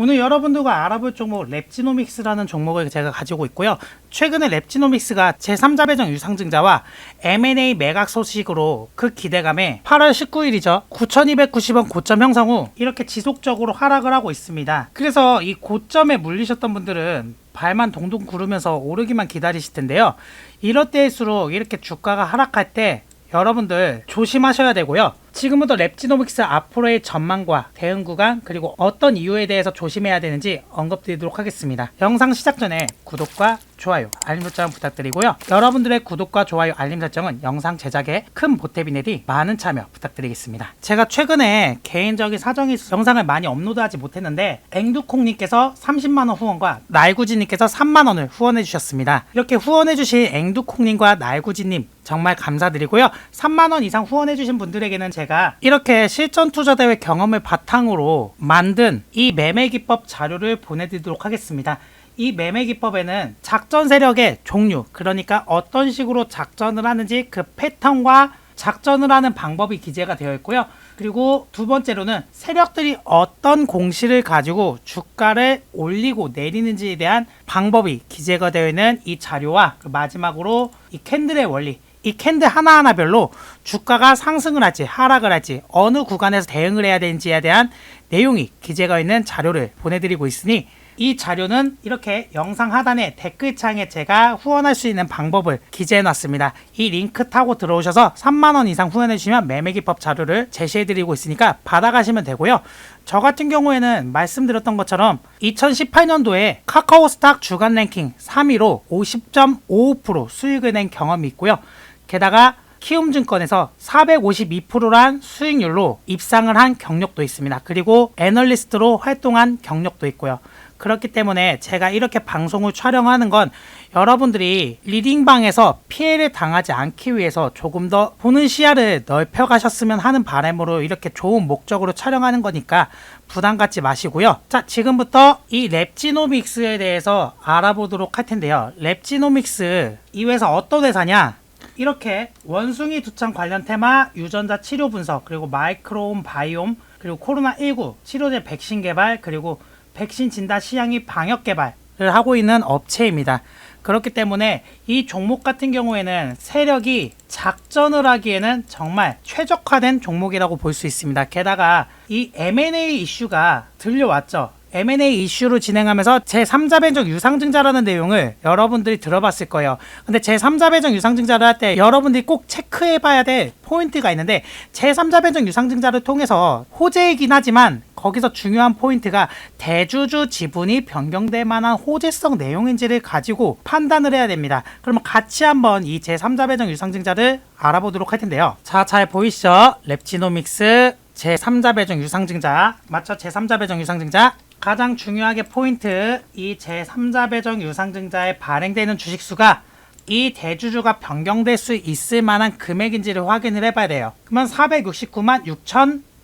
오늘 여러분들과 알아볼 종목 랩지노믹스라는 종목을 제가 가지고 있고요. 최근에 랩지노믹스가 제3자 배정 유상증자와 M&A 매각 소식으로 그 기대감에 8월 19일이죠. 9,290원 고점 형성 후 이렇게 지속적으로 하락을 하고 있습니다. 그래서 이 고점에 물리셨던 분들은 발만 동동 구르면서 오르기만 기다리실 텐데요. 이럴 때일수록 이렇게 주가가 하락할 때 여러분들 조심하셔야 되고요. 지금부터 랩지노믹스 앞으로의 전망과 대응 구간 그리고 어떤 이유에 대해서 조심해야 되는지 언급드리도록 하겠습니다. 영상 시작 전에 구독과 좋아요, 알림 설정 부탁드리고요. 여러분들의 구독과 좋아요, 알림 설정은 영상 제작에 큰 보탬이 되니 많은 참여 부탁드리겠습니다. 제가 최근에 개인적인 사정이 있어서 영상을 많이 업로드하지 못했는데 앵두콩님께서 30만원 후원과 날구지님께서 3만원을 후원해 주셨습니다. 이렇게 후원해 주신 앵두콩님과 날구지님 정말 감사드리고요. 3만원 이상 후원해 주신 분들에게는 제가 이렇게 실전 투자 대회 경험을 바탕으로 만든 이 매매 기법 자료를 보내드리도록 하겠습니다. 이 매매 기법에는 작전 세력의 종류, 그러니까 어떤 식으로 작전을 하는지 그 패턴과 작전을 하는 방법이 기재가 되어 있고요. 그리고 두 번째로는 세력들이 어떤 공시를 가지고 주가를 올리고 내리는지에 대한 방법이 기재가 되어 있는 이 자료와 그 마지막으로 이 캔들의 원리, 이 캔들 하나하나별로 주가가 상승을 할지 하락을 할지 어느 구간에서 대응을 해야 되는지에 대한 내용이 기재가 있는 자료를 보내드리고 있으니 이 자료는 이렇게 영상 하단에 댓글창에 제가 후원할 수 있는 방법을 기재해 놨습니다. 이 링크 타고 들어오셔서 3만원 이상 후원해 주시면 매매기법 자료를 제시해 드리고 있으니까 받아가시면 되고요. 저 같은 경우에는 말씀드렸던 것처럼 2018년도에 카카오스탁 주간 랭킹 3위로 50.55% 수익을 낸 경험이 있고요. 게다가 키움증권에서 452%란 수익률로 입상을 한 경력도 있습니다. 그리고 애널리스트로 활동한 경력도 있고요. 그렇기 때문에 제가 이렇게 방송을 촬영하는 건 여러분들이 리딩방에서 피해를 당하지 않기 위해서 조금 더 보는 시야를 넓혀 가셨으면 하는 바람으로 이렇게 좋은 목적으로 촬영하는 거니까 부담 갖지 마시고요. 자, 지금부터 이 랩지노믹스에 대해서 알아보도록 할 텐데요. 랩지노믹스 이 회사 어떤 회사냐? 이렇게 원숭이 두창 관련 테마, 유전자 치료 분석, 그리고 마이크로옴 바이옴, 그리고 코로나19 치료제 백신 개발, 그리고 백신 진단 시향 및 방역 개발을 하고 있는 업체입니다. 그렇기 때문에 이 종목 같은 경우에는 세력이 작전을 하기에는 정말 최적화된 종목이라고 볼 수 있습니다. 게다가 이 M&A 이슈가 들려왔죠. M&A 이슈로 진행하면서 제3자 배정 유상증자라는 내용을 여러분들이 들어봤을 거예요. 근데 제3자 배정 유상증자를 할 때 여러분들이 꼭 체크해봐야 될 포인트가 있는데 제3자 배정 유상증자를 통해서 호재이긴 하지만 거기서 중요한 포인트가 대주주 지분이 변경될 만한 호재성 내용인지를 가지고 판단을 해야 됩니다. 그러면 같이 한번 이 제3자 배정 유상증자를 알아보도록 할 텐데요. 자, 잘 보이시죠? 랩지노믹스 제3자 배정 유상증자 맞죠? 제3자 배정 유상증자 가장 중요하게 포인트 이 제3자 배정 유상증자에 발행되는 주식수가 이 대주주가 변경될 수 있을 만한 금액인지를 확인을 해봐야 돼요. 그러면 469만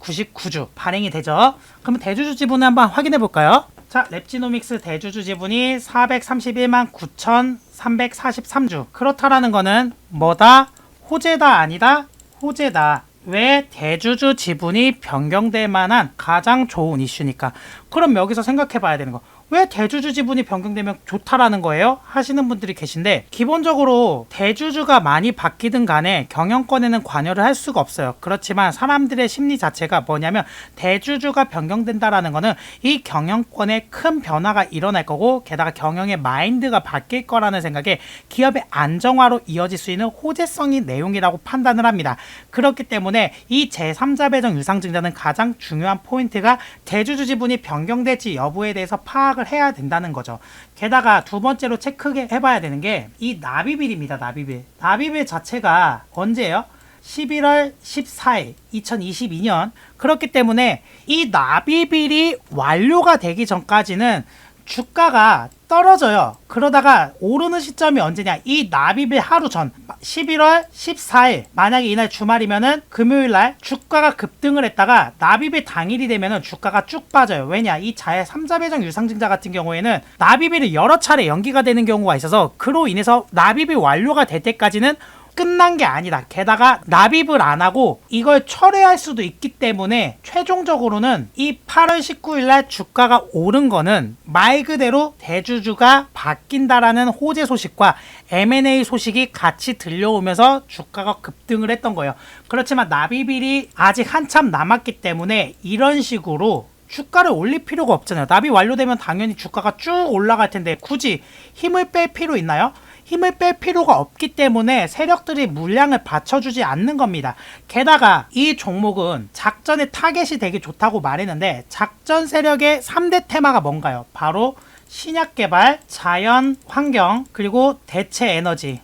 6,099주 발행이 되죠. 그러면 대주주 지분을 한번 확인해 볼까요? 자, 랩지노믹스 대주주 지분이 431만 9,343주. 그렇다라는 거는 뭐다? 호재다 아니다? 호재다. 왜? 대주주 지분이 변경될 만한 가장 좋은 이슈니까. 그럼 여기서 생각해 봐야 되는 거. 왜 대주주 지분이 변경되면 좋다라는 거예요? 하시는 분들이 계신데 기본적으로 대주주가 많이 바뀌든 간에 경영권에는 관여를 할 수가 없어요. 그렇지만 사람들의 심리 자체가 뭐냐면 대주주가 변경된다라는 거는 이 경영권에 큰 변화가 일어날 거고 게다가 경영의 마인드가 바뀔 거라는 생각에 기업의 안정화로 이어질 수 있는 호재성인 내용이라고 판단을 합니다. 그렇기 때문에 이 제3자 배정 유상증자는 가장 중요한 포인트가 대주주 지분이 변경될지 여부에 대해서 파악을 해야 된다는 거죠. 게다가 두 번째로 체크해봐야 되는 게 이 납입일입니다. 납입일. 납입일 자체가 언제예요? 11월 14일 2022년. 그렇기 때문에 이 납입일이 완료가 되기 전까지는 주가가 떨어져요. 그러다가 오르는 시점이 언제냐? 이 납입일 하루 전 11월 14일 만약에 이날 주말이면은 금요일날 주가가 급등을 했다가 납입일 당일이 되면은 주가가 쭉 빠져요. 왜냐? 이 제3자 배정 유상증자 같은 경우에는 납입일이 여러 차례 연기가 되는 경우가 있어서 그로 인해서 납입일 완료가 될 때까지는 끝난 게 아니다. 게다가 납입을 안 하고 이걸 철회할 수도 있기 때문에 최종적으로는 이 8월 19일 날 주가가 오른 거는 말 그대로 대주주가 바뀐다라는 호재 소식과 M&A 소식이 같이 들려오면서 주가가 급등을 했던 거예요. 그렇지만 납입일이 아직 한참 남았기 때문에 이런 식으로 주가를 올릴 필요가 없잖아요. 납입 완료되면 당연히 주가가 쭉 올라갈 텐데 굳이 힘을 뺄 필요 있나요? 힘을 뺄 필요가 없기 때문에 세력들이 물량을 받쳐주지 않는 겁니다. 게다가 이 종목은 작전의 타겟이 되게 좋다고 말했는데 작전 세력의 3대 테마가 뭔가요? 바로 신약 개발, 자연 환경, 그리고 대체 에너지.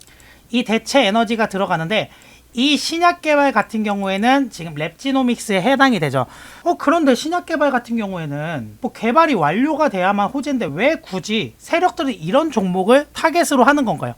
이 대체 에너지가 들어가는데 이 신약 개발 같은 경우에는 지금 랩지노믹스에 해당이 되죠. 그런데 신약 개발 같은 경우에는 뭐 개발이 완료가 돼야만 호재인데 왜 굳이 세력들이 이런 종목을 타겟으로 하는 건가요?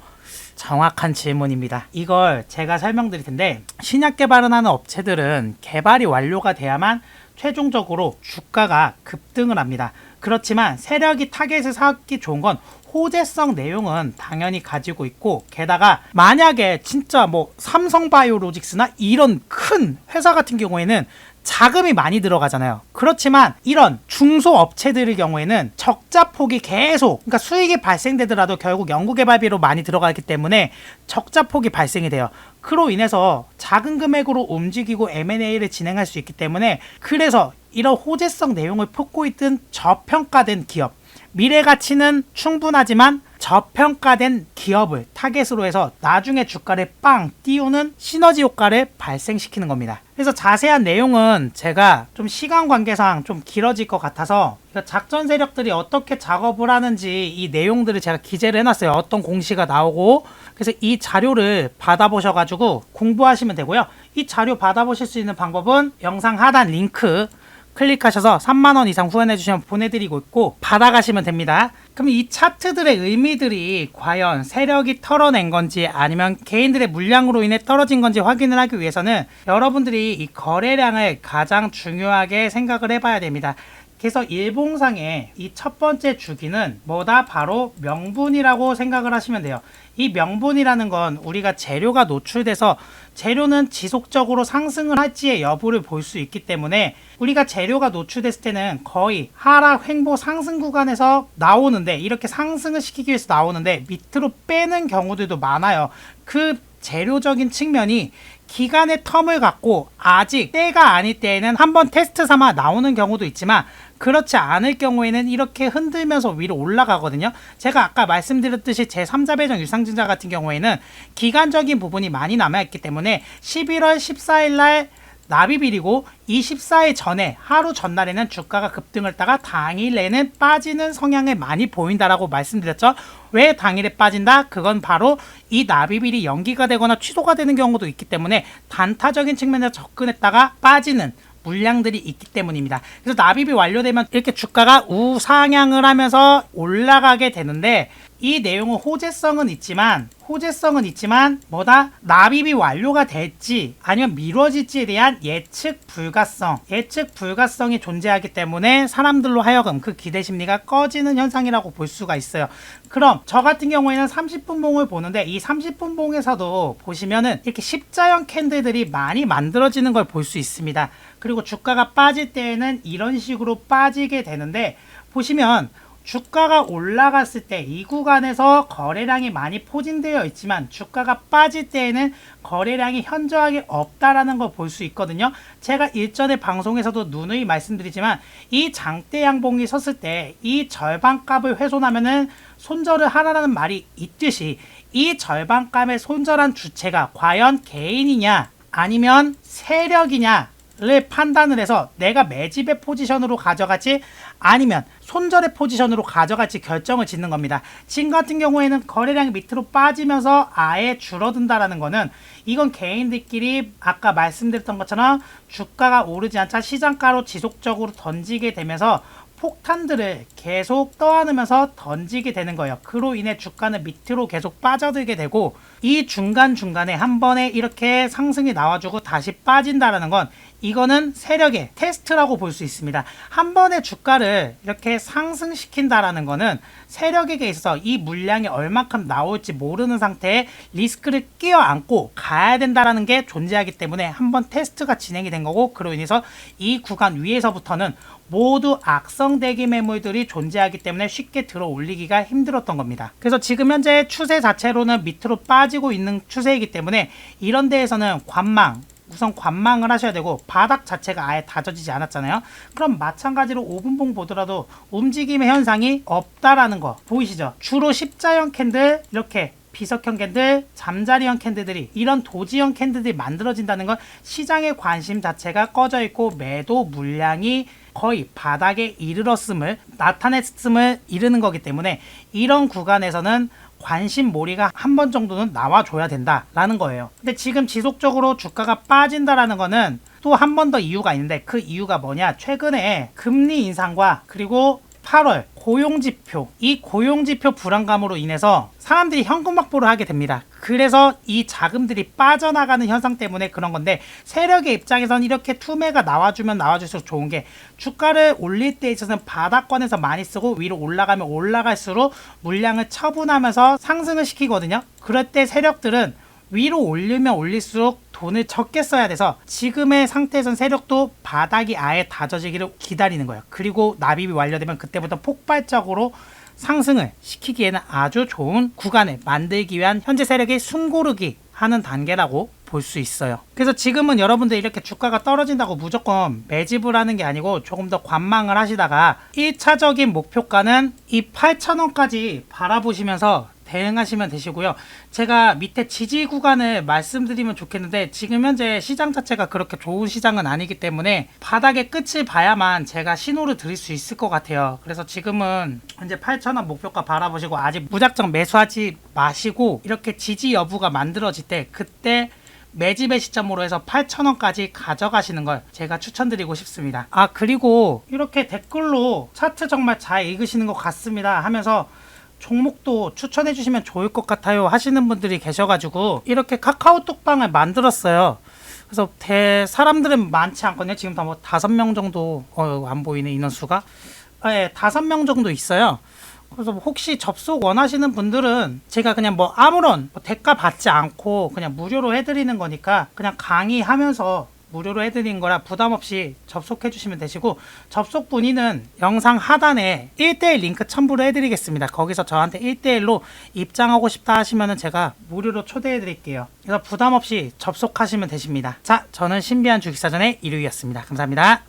정확한 질문입니다. 이걸 제가 설명드릴 텐데 신약 개발을 하는 업체들은 개발이 완료가 돼야만 최종적으로 주가가 급등을 합니다. 그렇지만 세력이 타겟을 삼기 좋은 건 호재성 내용은 당연히 가지고 있고 게다가 만약에 진짜 뭐 삼성바이오로직스나 이런 큰 회사 같은 경우에는 자금이 많이 들어가잖아요. 그렇지만 이런 중소업체들의 경우에는 적자폭이 계속 그러니까 수익이 발생되더라도 결국 연구개발비로 많이 들어가기 때문에 적자폭이 발생이 돼요. 그로 인해서 작은 금액으로 움직이고 M&A를 진행할 수 있기 때문에 그래서 이런 호재성 내용을 품고 있던 저평가된 기업 미래 가치는 충분하지만 저평가된 기업을 타겟으로 해서 나중에 주가를 빵 띄우는 시너지 효과를 발생시키는 겁니다. 그래서 자세한 내용은 제가 좀 시간 관계상 좀 길어질 것 같아서 작전 세력들이 어떻게 작업을 하는지 이 내용들을 제가 기재를 해놨어요. 어떤 공시가 나오고 그래서 이 자료를 받아보셔가지고 공부하시면 되고요. 이 자료 받아보실 수 있는 방법은 영상 하단 링크 클릭하셔서 3만원 이상 후원해주시면 보내드리고 있고 받아가시면 됩니다. 그럼 이 차트들의 의미들이 과연 세력이 털어낸 건지 아니면 개인들의 물량으로 인해 떨어진 건지 확인을 하기 위해서는 여러분들이 이 거래량을 가장 중요하게 생각을 해봐야 됩니다. 그래서 일봉상의 이 첫 번째 주기는 뭐다? 바로 명분이라고 생각을 하시면 돼요. 이 명분이라는 건 우리가 재료가 노출돼서 재료는 지속적으로 상승을 할지의 여부를 볼 수 있기 때문에 우리가 재료가 노출됐을 때는 거의 하락 횡보 상승 구간에서 나오는데 이렇게 상승을 시키기 위해서 나오는데 밑으로 빼는 경우들도 많아요. 그 재료적인 측면이 기간의 텀을 갖고 아직 때가 아닐 때에는 한번 테스트 삼아 나오는 경우도 있지만 그렇지 않을 경우에는 이렇게 흔들면서 위로 올라가거든요. 제가 아까 말씀드렸듯이 제3자 배정 유상증자 같은 경우에는 기간적인 부분이 많이 남아있기 때문에 11월 14일 날 납입일이고 24일 전에 하루 전날에는 주가가 급등을 했다가 당일에는 빠지는 성향을 많이 보인다라고 말씀드렸죠. 왜 당일에 빠진다? 그건 바로 이 납입일이 연기가 되거나 취소가 되는 경우도 있기 때문에 단타적인 측면에서 접근했다가 빠지는 물량들이 있기 때문입니다. 그래서 납입이 완료되면 이렇게 주가가 우상향을 하면서 올라가게 되는데 이 내용은 호재성은 있지만 뭐다? 납입이 완료가 될지 아니면 미뤄질지에 대한 예측 불가성이 존재하기 때문에 사람들로 하여금 그 기대 심리가 꺼지는 현상이라고 볼 수가 있어요. 그럼 저 같은 경우에는 30분 봉을 보는데 이 30분 봉에서도 보시면은 이렇게 십자형 캔들들이 많이 만들어지는 걸 볼 수 있습니다. 그리고 주가가 빠질 때에는 이런 식으로 빠지게 되는데 보시면 주가가 올라갔을 때 이 구간에서 거래량이 많이 포진되어 있지만 주가가 빠질 때에는 거래량이 현저하게 없다라는 걸 볼 수 있거든요. 제가 일전에 방송에서도 누누이 말씀드리지만 이 장대 양봉이 섰을 때 이 절반값을 훼손하면은 손절을 하라는 말이 있듯이 이 절반값의 손절한 주체가 과연 개인이냐 아니면 세력이냐 를 판단을 해서 내가 매집의 포지션으로 가져갈지 아니면 손절의 포지션으로 가져갈지 결정을 짓는 겁니다. 지금 같은 경우에는 거래량이 밑으로 빠지면서 아예 줄어든다라는 거는 이건 개인들끼리 아까 말씀드렸던 것처럼 주가가 오르지 않자 시장가로 지속적으로 던지게 되면서 폭탄들을 계속 떠안으면서 던지게 되는 거예요. 그로 인해 주가는 밑으로 계속 빠져들게 되고 이 중간중간에 한 번에 이렇게 상승이 나와주고 다시 빠진다라는 건 이거는 세력의 테스트라고 볼 수 있습니다. 한 번에 주가를 이렇게 상승시킨다라는 거는 세력에게 있어서 이 물량이 얼마큼 나올지 모르는 상태에 리스크를 끼어안고 가야 된다라는 게 존재하기 때문에 한번 테스트가 진행이 된 거고, 그로 인해서 이 구간 위에서부터는 모두 악성 대기 매물들이 존재하기 때문에 쉽게 들어 올리기가 힘들었던 겁니다. 그래서 지금 현재 추세 자체로는 밑으로 빠지고 있는 추세이기 때문에 이런 데에서는 우선 관망을 하셔야 되고, 바닥 자체가 아예 다져지지 않았잖아요. 그럼 마찬가지로 5분봉 보더라도 움직임의 현상이 없다라는 거 보이시죠? 주로 십자형 캔들, 이렇게 비석형 캔들, 잠자리형 캔들들이, 이런 도지형 캔들들이 만들어진다는 건 시장의 관심 자체가 꺼져 있고 매도 물량이 거의 바닥에 나타냈음을 이르는 거기 때문에 이런 구간에서는 관심 몰이가 한 번 정도는 나와줘야 된다라는 거예요. 근데 지금 지속적으로 주가가 빠진다라는 거는 또 한 번 더 이유가 있는데, 그 이유가 뭐냐? 최근에 금리 인상과 그리고 8월 고용지표, 이 고용지표 불안감으로 인해서 사람들이 현금 확보를 하게 됩니다. 그래서 이 자금들이 빠져나가는 현상 때문에 그런 건데, 세력의 입장에서는 이렇게 투매가 나와주면 나와줄수록 좋은 게, 주가를 올릴 때 있어서는 바닥권에서 많이 쓰고 위로 올라가면 올라갈수록 물량을 처분하면서 상승을 시키거든요. 그럴 때 세력들은 위로 올리면 올릴수록 돈을 적게 써야 돼서 지금의 상태에선 세력도 바닥이 아예 다져지기를 기다리는 거예요. 그리고 납입이 완료되면 그때부터 폭발적으로 상승을 시키기에는 아주 좋은 구간을 만들기 위한 현재 세력의 숨고르기 하는 단계라고 볼 수 있어요. 그래서 지금은 여러분들 이렇게 주가가 떨어진다고 무조건 매집을 하는 게 아니고 조금 더 관망을 하시다가 1차적인 목표가는 이 8,000원까지 바라보시면서 대응하시면 되시고요. 제가 밑에 지지 구간을 말씀드리면 좋겠는데, 지금 현재 시장 자체가 그렇게 좋은 시장은 아니기 때문에 바닥의 끝을 봐야만 제가 신호를 드릴 수 있을 것 같아요. 그래서 지금은 현재 8,000원 목표가 바라보시고 아직 무작정 매수하지 마시고, 이렇게 지지 여부가 만들어질 때 그때 매집의 시점으로 해서 8,000원까지 가져가시는 걸 제가 추천드리고 싶습니다. 그리고 이렇게 댓글로 차트 정말 잘 읽으시는 것 같습니다 하면서 종목도 추천해 주시면 좋을 것 같아요 하시는 분들이 계셔가지고 이렇게 카카오톡방을 만들었어요. 그래서 사람들은 많지 않거든요. 지금 다 뭐 5명 정도, 안 보이네 인원수가. 네, 5명 정도 있어요. 그래서 혹시 접속 원하시는 분들은 제가 그냥 뭐 아무런 대가 받지 않고 그냥 무료로 해드리는 거니까 그냥 강의하면서 무료로 해드린 거라 부담 없이 접속해 주시면 되시고, 접속 문의는 영상 하단에 1대1 링크 첨부를 해드리겠습니다. 거기서 저한테 1대1로 입장하고 싶다 하시면은 제가 무료로 초대해 드릴게요. 그래서 부담 없이 접속하시면 되십니다. 자, 저는 신비한 주식사전의 이루이였습니다. 감사합니다.